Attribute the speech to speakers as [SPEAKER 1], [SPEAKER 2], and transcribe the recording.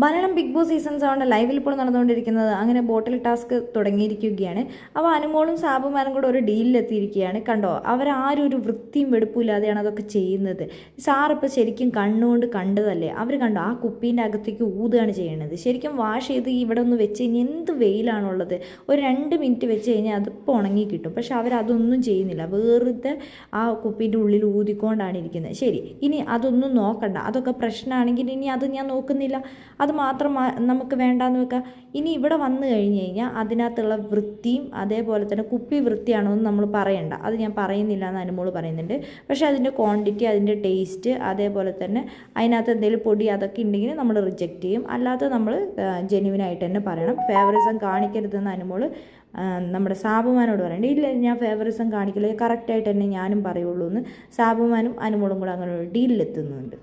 [SPEAKER 1] Malayalam big boss season 7 ലൈവിൽ ഇപ്പോൾ നടന്നുകൊണ്ടിരിക്കുന്നത് അങ്ങനെ ബോട്ടിൽ ടാസ്ക് തുടങ്ങിയിരിക്കുകയാണ്. അപ്പോൾ അനുമോളും സാബുമാനും കൂടെ ഒരു ഡീലിലെത്തിയിരിക്കുകയാണ്. കണ്ടോ, അവരാരും ഒരു വൃത്തിയും വെടുപ്പില്ലാതെയാണ് അതൊക്കെ ചെയ്യുന്നത്. സാറിപ്പോൾ ശരിക്കും കണ്ണുകൊണ്ട് കണ്ടതല്ലേ. അവർ കണ്ടോ, ആ കുപ്പീൻ്റെ അകത്തേക്ക് ഊതുകയാണ് ചെയ്യണത്. ശരിക്കും വാഷ് ചെയ്ത് ഇവിടെ ഒന്ന് വെച്ച് കഴിഞ്ഞാൽ എന്ത് വെയിലാണുള്ളത്. ഒരു 2 മിനിറ്റ് വെച്ച് കഴിഞ്ഞാൽ അതിപ്പോൾ ഉണങ്ങി കിട്ടും. പക്ഷെ അവരതൊന്നും ചെയ്യുന്നില്ല, വെറുതെ ആ കുപ്പീൻ്റെ ഉള്ളിൽ ഊതിക്കൊണ്ടാണ് ഇരിക്കുന്നത്. ശരി, ഇനി അതൊന്നും നോക്കണ്ട, അതൊക്കെ പ്രശ്നമാണെങ്കിൽ ഇനി അത് ഞാൻ നോക്കുന്നില്ല, അത് മാത്രം നമുക്ക് വേണ്ടാന്ന് വെക്കാം. ഇനി ഇവിടെ വന്നു കഴിഞ്ഞ് കഴിഞ്ഞാൽ അതിനകത്തുള്ള വൃത്തിയും അതേപോലെ തന്നെ കുപ്പി വൃത്തിയാണോ എന്ന് നമ്മൾ പറയണ്ട. അത് ഞാൻ പറയുന്നില്ല എന്ന് അനുമോള് പറയുന്നുണ്ട്. പക്ഷേ അതിൻ്റെ ക്വാണ്ടിറ്റി, അതിൻ്റെ ടേസ്റ്റ്, അതേപോലെ തന്നെ അതിനകത്ത് എന്തെങ്കിലും പൊടി അതൊക്കെ ഉണ്ടെങ്കിൽ നമ്മൾ റിജക്റ്റ് ചെയ്യും. അല്ലാതെ നമ്മൾ ജെന്യുവിനായിട്ട് തന്നെ പറയണം. ഫേവറിസം കാണിക്കരുതെന്ന് അനുമോള് നമ്മുടെ സാബുമാനോട് പറയണ്ട. ഇല്ല, ഞാൻ ഫേവറിസം കാണിക്കില്ല, കറക്റ്റായിട്ട് തന്നെ ഞാനും പറയുള്ളൂ എന്ന് സാബുമാനും അനുമോളും കൂടെ അങ്ങനെ ഒരു ഡീലിലെത്തുന്നുണ്ട്.